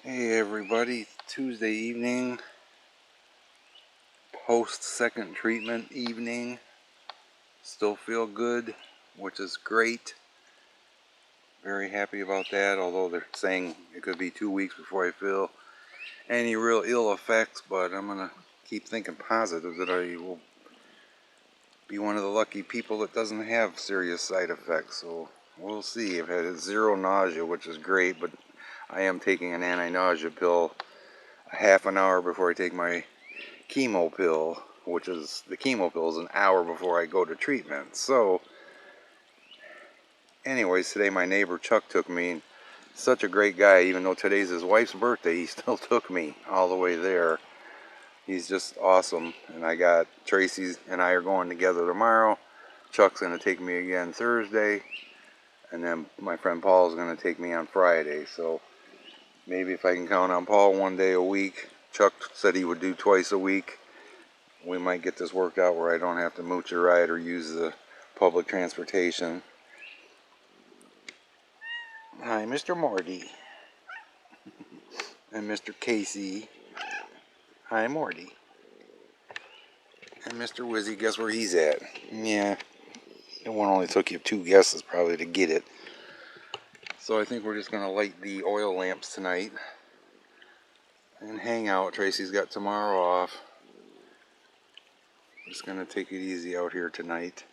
Hey everybody, Tuesday evening, post second treatment evening. Still feel good, which is great. Very happy about that, although they're saying it could be 2 weeks before I feel any real ill effects, but I'm going to keep thinking positive that I will be one of the lucky people that doesn't have serious side effects. So we'll see. I've had zero nausea, which is great, but I am taking an anti-nausea pill a half an hour before I take my chemo pill, which is the chemo pill is an hour before I go to treatment. So anyways, today my neighbor Chuck took me. Such a great guy. Even though today's his wife's birthday, he still took me all the way there. He's just awesome. And I got Tracy and I are going together tomorrow. Chuck's going to take me again Thursday, and then my friend Paul is going to take me on Friday. So maybe if I can count on Paul one day a week. Chuck said he would do twice a week. We might get this worked out where I don't have to mooch a ride or use the public transportation. Hi, Mr. Morty. And Mr. Casey. Hi, Morty. And Mr. Wizzy, guess where he's at? Yeah, it one only took you 2 guesses probably to get it. So I think we're just going to light the oil lamps tonight and hang out. Tracy's got tomorrow off. Just going to take it easy out here tonight.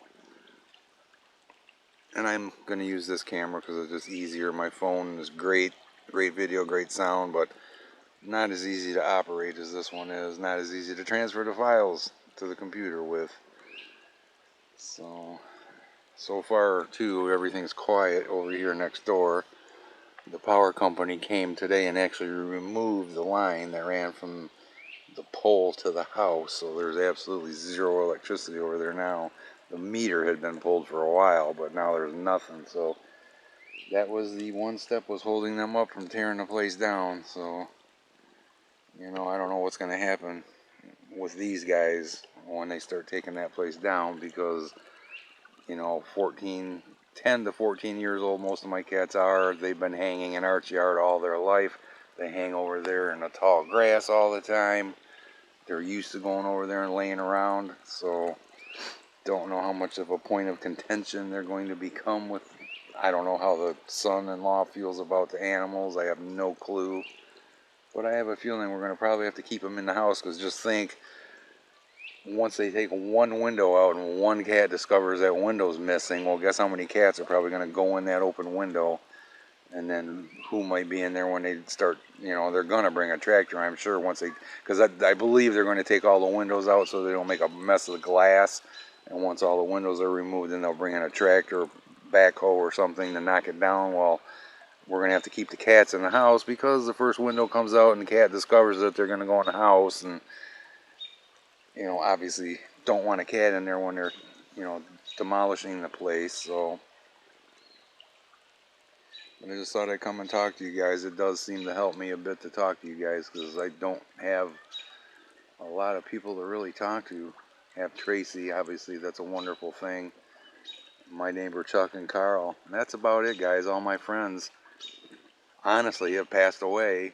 And I'm going to use this camera because it's just easier. My phone is great video, great sound, but not as easy to operate as this one is. Not as easy to transfer the files to the computer with. So far too, everything's quiet over here next door. The power company came today and actually removed the line that ran from the pole to the house, so there's absolutely zero electricity over there now. The meter had been pulled for a while, but now there's nothing. So that was the one step was holding them up from tearing the place down. So I don't know what's going to happen with these guys when they start taking that place down, because 10 to 14 years old most of my cats are. They've been hanging in Art's yard all their life. They hang over there in the tall grass all the time. They're used to going over there and laying around, so don't know how much of a point of contention they're going to become with. I don't know how the son-in-law feels about the animals. I have no clue. But I have a feeling we're going to probably have to keep them in the house, because just think, once they take one window out and one cat discovers that window's missing, well, guess how many cats are probably going to go in that open window? And then who might be in there when they start, they're going to bring a tractor, I'm sure, because I believe they're going to take all the windows out so they don't make a mess of the glass. And once all the windows are removed, then they'll bring in a tractor, backhoe or something to knock it down. Well, we're going to have to keep the cats in the house, because the first window comes out and the cat discovers that they're going to go in the house. And, obviously don't want a cat in there when they're, demolishing the place. So I just thought I'd come and talk to you guys. It does seem to help me a bit to talk to you guys, because I don't have a lot of people to really talk to. I have Tracy, obviously, that's a wonderful thing. My neighbor Chuck and Carl. And that's about it, guys. All my friends, honestly, have passed away,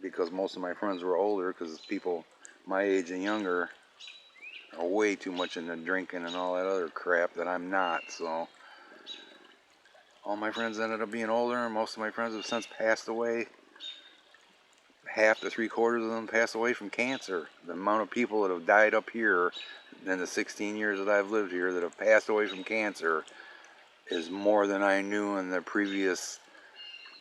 because most of my friends were older, because people my age and younger are way too much into drinking and all that other crap that I'm not. So all my friends ended up being older, and most of my friends have since passed away. Half to 3/4 of them passed away from cancer. The amount of people that have died up here in the 16 years that I've lived here that have passed away from cancer is more than I knew in the previous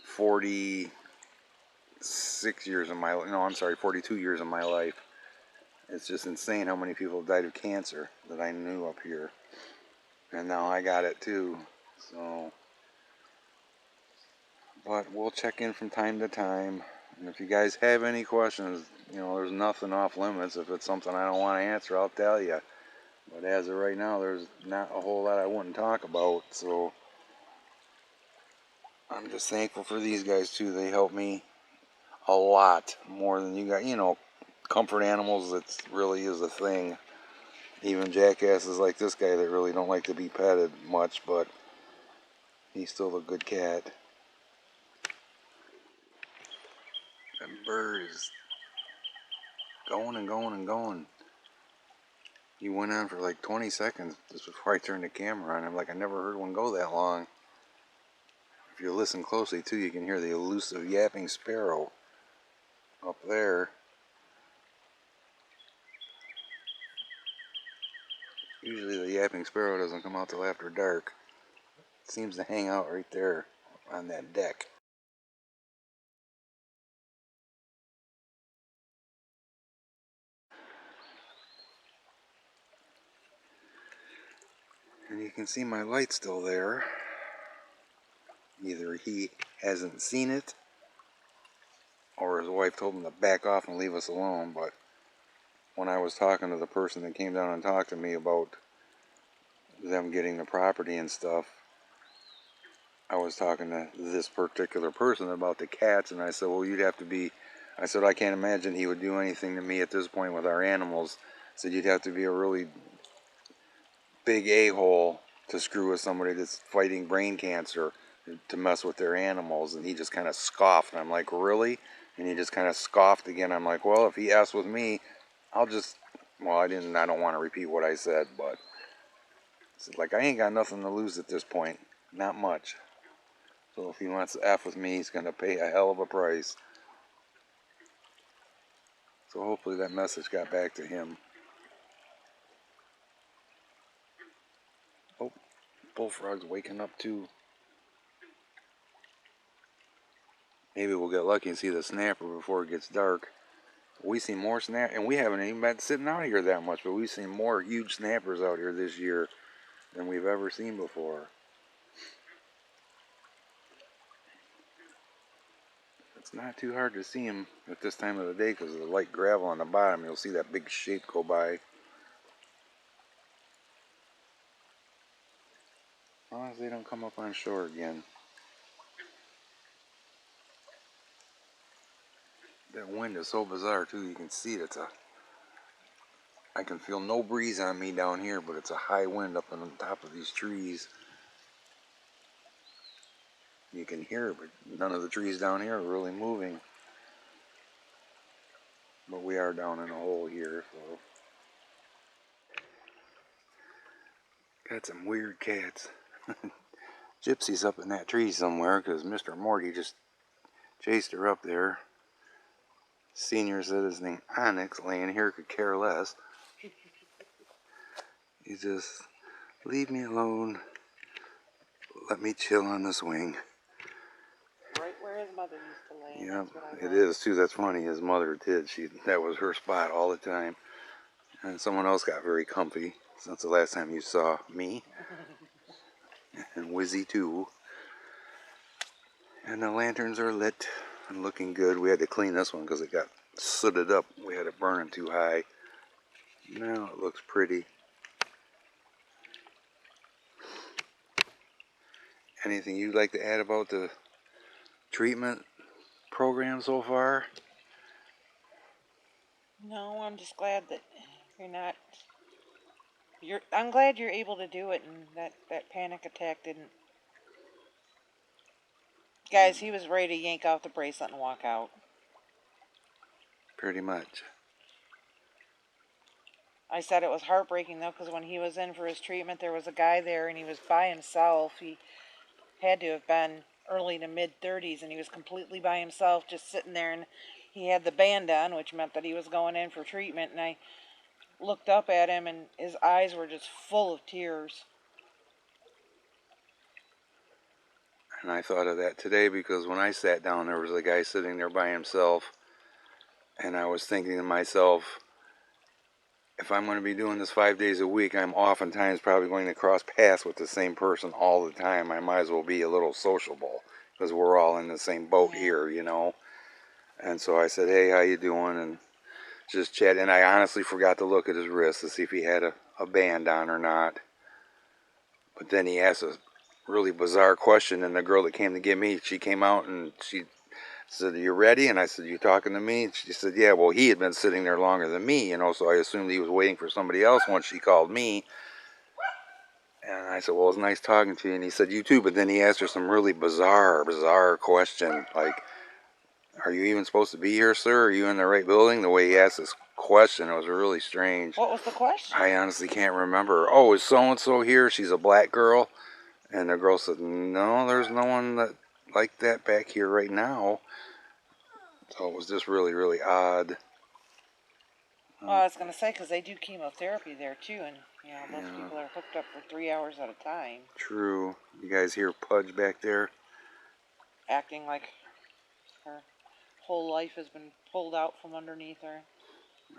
46 years of my life. No, I'm sorry, 42 years of my life. It's just insane how many people have died of cancer that I knew up here. And now I got it too. So, but we'll check in from time to time. And if you guys have any questions, there's nothing off limits. If it's something I don't want to answer, I'll tell you. But as of right now, there's not a whole lot I wouldn't talk about. So I'm just thankful for these guys too. They help me a lot more than you guys. Comfort animals, it really is a thing. Even jackasses like this guy that really don't like to be petted much, but he's still a good cat. That bird is going and going and going. He went on for like 20 seconds just before I turned the camera on. I'm like, I never heard one go that long. If you listen closely too, you can hear the elusive yapping sparrow up there. Usually the yapping sparrow doesn't come out till after dark. It seems to hang out right there on that deck. And you can see my light still there. Either he hasn't seen it, or his wife told him to back off and leave us alone. But when I was talking to the person that came down and talked to me about them getting the property and stuff, I was talking to this particular person about the cats, and I said, well, you'd have to be, I said, I can't imagine he would do anything to me at this point with our animals. I said, you'd have to be a really big a-hole to screw with somebody that's fighting brain cancer to mess with their animals. And he just kind of scoffed, and I'm like, really? And he just kind of scoffed again. I'm like, well, if he asks with me, I'll just, well, I don't want to repeat what I said, but I said, like, I ain't got nothing to lose at this point, not much. So if he wants to F with me, he's going to pay a hell of a price. So hopefully that message got back to him. Oh, bullfrog's waking up too. Maybe we'll get lucky and see the snapper before it gets dark. We see more snap, and we haven't even been sitting out here that much, but we've seen more huge snappers out here this year than we've ever seen before. It's not too hard to see them at this time of the day because of the light gravel on the bottom. You'll see that big shape go by. As long as they don't come up on shore again. That wind is so bizarre too. You can see it. I can feel no breeze on me down here, but it's a high wind up on the top of these trees. You can hear it, but none of the trees down here are really moving. But we are down in a hole here, so. Got some weird cats. Gypsy's up in that tree somewhere because Mr. Morty just chased her up there. Senior citizen Onyx laying here could care less. He just, leave me alone. Let me chill on the swing. Right where his mother used to lay. Yeah, it is too. That's funny. His mother did. That was her spot all the time. And someone else got very comfy since the last time you saw me. And Wizzy too. And the lanterns are lit and looking good. We had to clean this one because it got sooted up. We had it burning too high. Now it looks pretty. Anything you'd like to add about the treatment program so far? No, I'm just glad that you're not. I'm glad you're able to do it, and that panic attack didn't. Guys, he was ready to yank out the bracelet and walk out. Pretty much. I said it was heartbreaking though, because when he was in for his treatment, there was a guy there, and he was by himself. He had to have been early to mid-30s, and he was completely by himself, just sitting there, and he had the band on, which meant that he was going in for treatment. And I looked up at him, and his eyes were just full of tears. And I thought of that today because when I sat down, there was a guy sitting there by himself. And I was thinking to myself, if I'm going to be doing this 5 days a week, I'm oftentimes probably going to cross paths with the same person all the time. I might as well be a little sociable because we're all in the same boat here, you know. And so I said, hey, how you doing? And just chat. And I honestly forgot to look at his wrist to see if he had a band on or not. But then he asked a really bizarre question, and the girl that came to get me, she came out and she said, are you ready? And I said, you talking to me? And she said, yeah, well, he had been sitting there longer than me, you know, so I assumed he was waiting for somebody else once she called me. And I said, well, it was nice talking to you. And he said, you too. But then he asked her some really bizarre question, like, Are you even supposed to be here, sir? Are you in the right building? The way he asked this question, it was really strange. What was the question? I honestly can't remember. Oh, is so-and-so here? She's a black girl. And the girl said, no, there's no one that like that back here right now. So it was just really, really odd. Well, I was going to say, because they do chemotherapy there, too, and, most Yeah. people are hooked up for 3 hours at a time. True. You guys hear Pudge back there? Acting like her whole life has been pulled out from underneath her.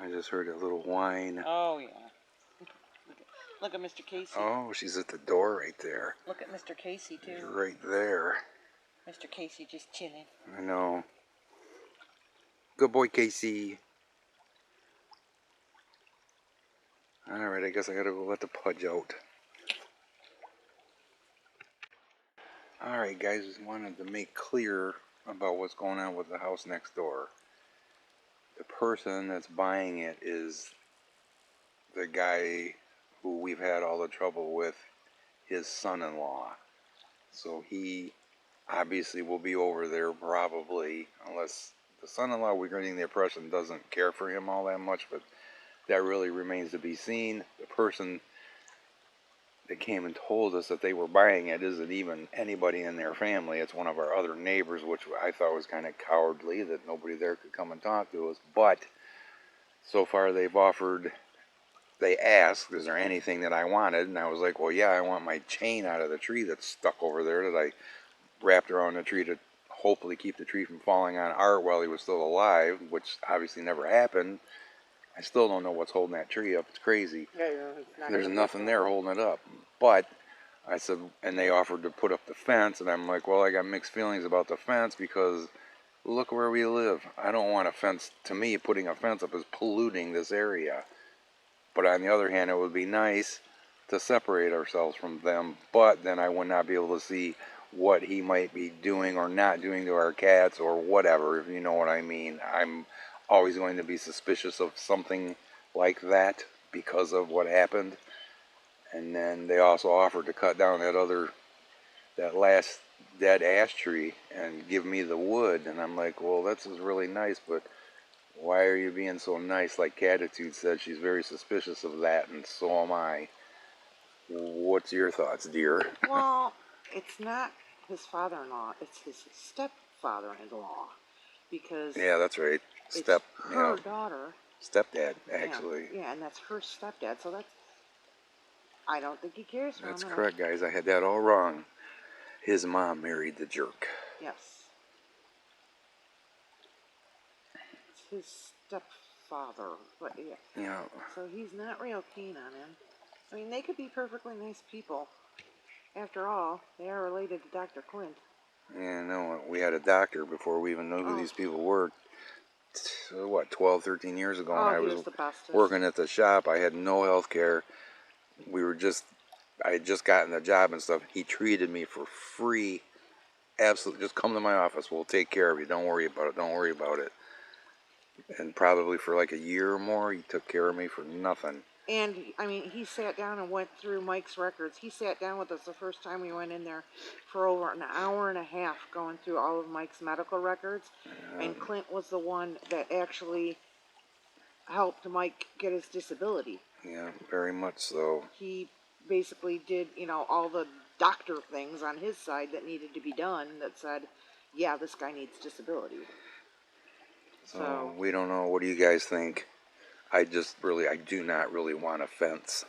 I just heard a little whine. Oh, yeah. Look at Mr. Casey. Oh, she's at the door right there. Look at Mr. Casey, too. She's right there. Mr. Casey just chilling. I know. Good boy, Casey. Alright, I guess I gotta go let the Pudge out. Alright, guys, just wanted to make clear about what's going on with the house next door. The person that's buying it is the guy who we've had all the trouble with, his son-in-law. So he obviously will be over there probably, unless the son-in-law, we're getting the impression, doesn't care for him all that much, but that really remains to be seen. The person that came and told us that they were buying it isn't even anybody in their family. It's one of our other neighbors, which I thought was kind of cowardly that nobody there could come and talk to us. But so far they asked, is there anything that I wanted? And I was like, well, yeah, I want my chain out of the tree that's stuck over there that I wrapped around the tree to hopefully keep the tree from falling on Art while he was still alive, which obviously never happened. I still don't know what's holding that tree up. It's crazy. Yeah, it's not There's nothing there holding it up. But I said, and they offered to put up the fence, and I'm like, well, I got mixed feelings about the fence because look where we live. I don't want a fence. To me, putting a fence up is polluting this area. But on the other hand, it would be nice to separate ourselves from them, but then I would not be able to see what he might be doing or not doing to our cats or whatever, if you know what I mean. I'm always going to be suspicious of something like that because of what happened. And then they also offered to cut down that last dead ash tree and give me the wood. And I'm like, well, this is really nice, but why are you being so nice? Like Catitude said, she's very suspicious of that, and so am I. What's your thoughts, dear? Well, it's not his father-in-law, it's his stepfather-in-law. Because Yeah, that's right. it's her daughter. Stepdad, actually. Yeah, and that's her stepdad, so I don't think he cares for him. That's correct, guys. I had that all wrong. His mom married the jerk. Yes. It's his stepfather, but yeah. Yeah. So he's not real keen on him. I mean, they could be perfectly nice people. After all, they are related to Dr. Clint. Yeah, no, we had a doctor before we even knew who these people were. What, 12, 13 years ago, when I was working at the shop. I had no health care. I had just gotten the job and stuff. He treated me for free. Absolutely, just come to my office. We'll take care of you. Don't worry about it. Don't worry about it. And probably for like a year or more, he took care of me for nothing. And, I mean, he sat down and went through Mike's records. He sat down with us the first time we went in there for over an hour and a half going through all of Mike's medical records. And Clint was the one that actually helped Mike get his disability. Yeah, very much so. He basically did, all the doctor things on his side that needed to be done that said, yeah, this guy needs disability. So we don't know. What do you guys think? I do not really want a fence.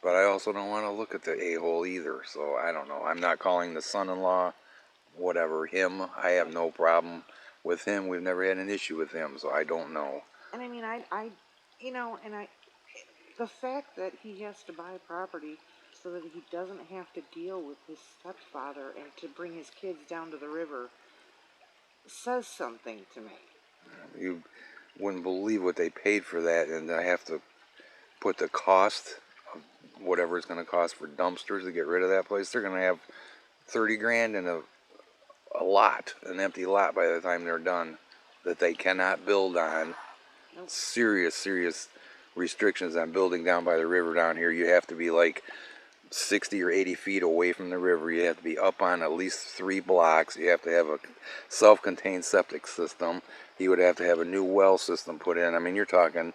But I also don't want to look at the a-hole either. So I don't know. I'm not calling the son-in-law, whatever, him. I have no problem with him. We've never had an issue with him, so I don't know. And I mean, the fact that he has to buy property so that he doesn't have to deal with his stepfather and to bring his kids down to the river says something to me. You wouldn't believe what they paid for that, and I have to put the cost of whatever it's going to cost for dumpsters to get rid of that place. They're going to have 30 grand in an empty lot by the time they're done that they cannot build on. Nope. Serious restrictions on building down by the river down here. You have to be like 60 or 80 feet away from the river. You have to be up on at least 3 blocks. You have to have a self-contained septic system. He would have to have a new well system put in. I mean, you're talking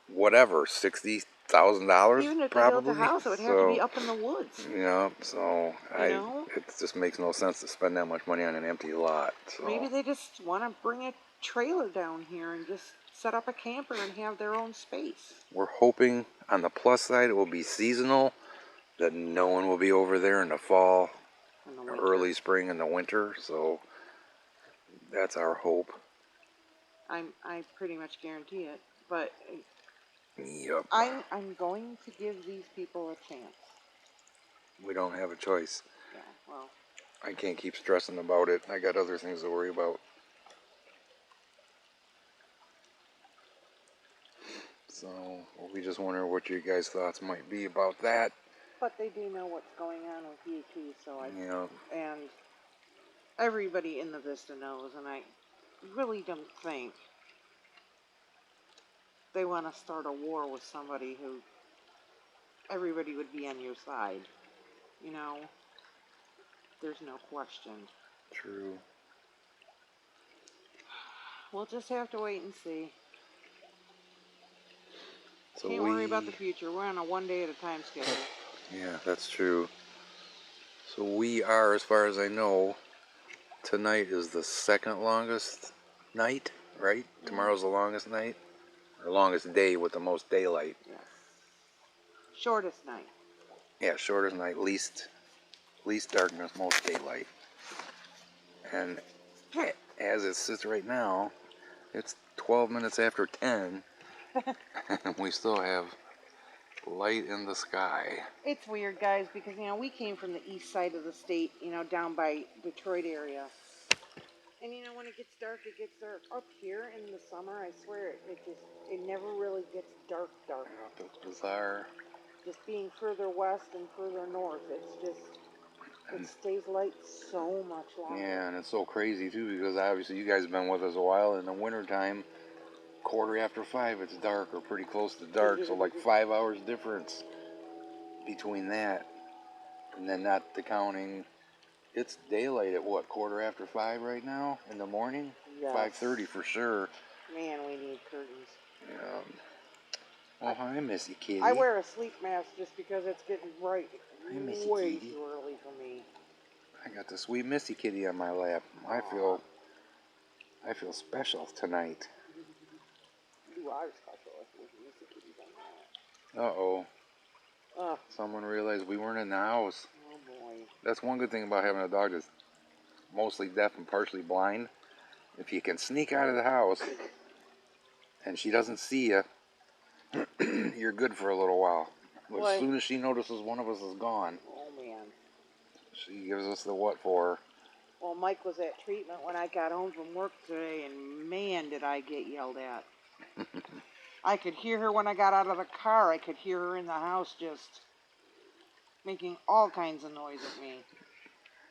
whatever, $60,000 Even if they built probably. a house, it would have to be up in the woods. Yeah, so You know? it just makes no sense to spend that much money on an empty lot. So Maybe they just want to bring a trailer down here and just set up a camper and have their own space. we're hoping on the plus side it will be seasonal, that no one will be over there in the fall, In the winter. early spring, and the winter. So that's our hope. I pretty much guarantee it, but Yep. I'm going to give these people a chance. We don't have a choice. Yeah, well, I can't keep stressing about it. I got other things to worry about. So we just wonder what your guys' thoughts might be about that. but they do know what's going on with you too, so Yeah. and everybody in the Vista knows, and I really don't think they want to start a war with somebody who everybody would be on your side. You know, there's no question. True. We'll just have to wait and see. So Can't worry about the future. We're on a one day at a time schedule. Yeah, that's true. So we are, as far as I know, tonight is the second longest night, right? Mm-hmm. Tomorrow's the longest night, or longest day with the most daylight. Yes. Shortest night. Yeah, shortest night, least darkness, most daylight. And as it sits right now, it's 12 minutes after 10, and we still have light in the sky. It's weird, guys, because, you know, we came from the east side of the state, you know, down by Detroit area. And, you know, when it gets dark, it gets dark. Up here in the summer, I swear, it never really gets dark. That's bizarre. Just being further west and further north, it stays light so much longer. Yeah, and it's so crazy, too, because obviously you guys have been with us a while. In the wintertime, 5:15, it's dark, or pretty close to dark, so like 5 hours difference between that. And then not counting, it's daylight at what, 5:15 right now in the morning? Yes. 5:30 for sure. Man, we need curtains. Yeah. Oh, hi, Missy Kitty. I wear a sleep mask just because it's getting bright. Hi, Missy Way Kitty. too early for me. I got the sweet Missy Kitty on my lap. I feel special tonight. You are special if you Missy Kitty's on that. Uh-oh. Someone realized we weren't in the house. Oh, boy. That's one good thing about having a dog that's mostly deaf and partially blind. If you can sneak out of the house and she doesn't see you, you're good for a little while. But as soon as she notices one of us is gone, oh, man, she gives us the what for. Well, Mike was at treatment when I got home from work today, and man, did I get yelled at. I could hear her when I got out of the car. I could hear her in the house just making all kinds of noise at me.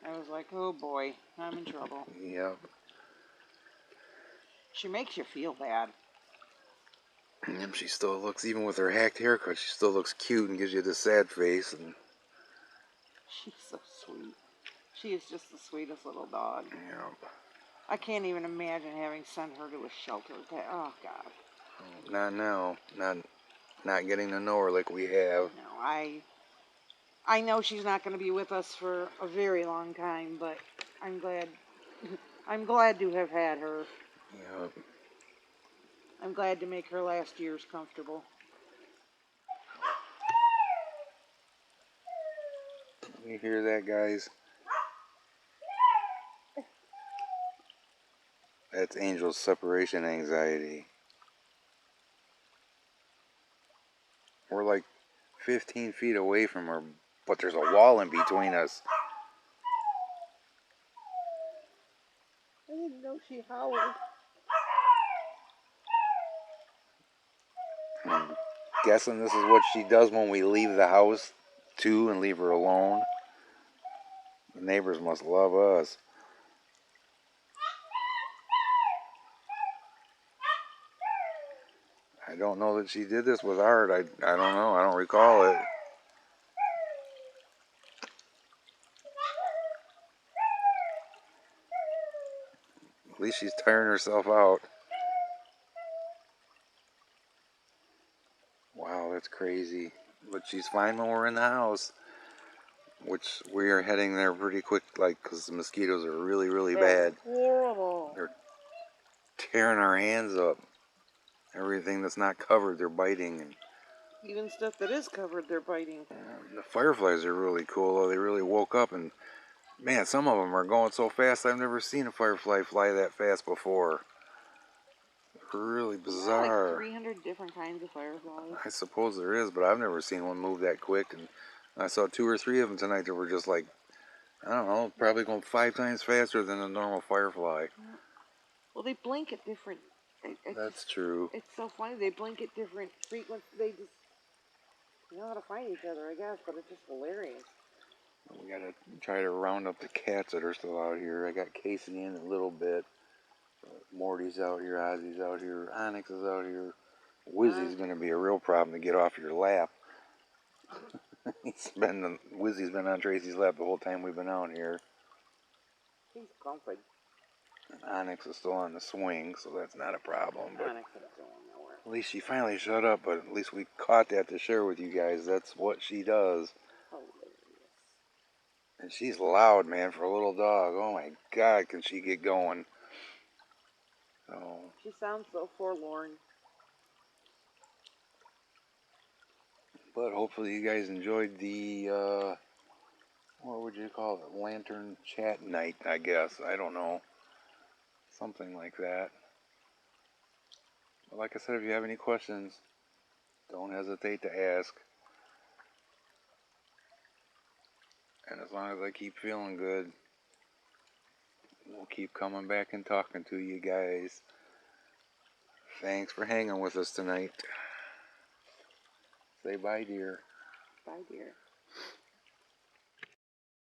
I was like, oh boy, I'm in trouble. Yep. She makes you feel bad. And she still looks, even with her hacked haircut, she still looks cute and gives you the sad face. And She's so sweet. She is just the sweetest little dog. yeah. I can't even imagine having sent her to a shelter. Oh, God. Not now. Not getting to know her like we have. No, I know she's not going to be with us for a very long time, but I'm glad to have had her. Yep. I'm glad to make her last years comfortable. You hear that, guys? That's Angel's separation anxiety. We're like 15 feet away from her, but there's a wall in between us. I didn't know she howled. I'm guessing this is what she does when we leave the house, too, and leave her alone. The neighbors must love us. I don't know that she did this with Art. I don't know. I don't recall it. least she's tiring herself out. Wow, that's crazy. But she's fine when we're in the house, which we are heading there pretty quick, like, because the mosquitoes are really, really bad. Horrible. They're tearing our hands up. Everything that's not covered, they're biting. And Even stuff that is covered, they're biting. the fireflies are really cool, though. They really woke up, and man, some of them are going so fast. I've never seen a firefly fly that fast before. Really bizarre. Like 300 different kinds of fireflies. I suppose there is, but I've never seen one move that quick. And I saw 2 or 3 of them tonight that were just like, I don't know, probably going 5 times faster than a normal firefly. Well, they blink at different. That's true. It's so funny. They blink at different frequencies. They just know how to find each other, I guess. But it's just hilarious. We gotta try to round up the cats that are still out here. I got Casey in a little bit. Morty's out here, Ozzy's out here, Onyx is out here. Wizzy's gonna be a real problem to get off your lap. Wizzy's been on Tracy's lap the whole time we've been out here. He's comfy. And Onyx is still on the swing, so that's not a problem. But Onyx is going nowhere. at least she finally shut up, but at least we caught that to share with you guys. That's what she does. Hilarious. And she's loud, man, for a little dog. Oh my God, can she get going? So, She sounds so forlorn. but hopefully you guys enjoyed the, what would you call it? Lantern chat night, I guess. I don't know. Something like that. But like I said, if you have any questions, don't hesitate to ask. And as long as I keep feeling good, we'll keep coming back and talking to you guys. Thanks for hanging with us tonight. Say bye, dear. Bye, dear.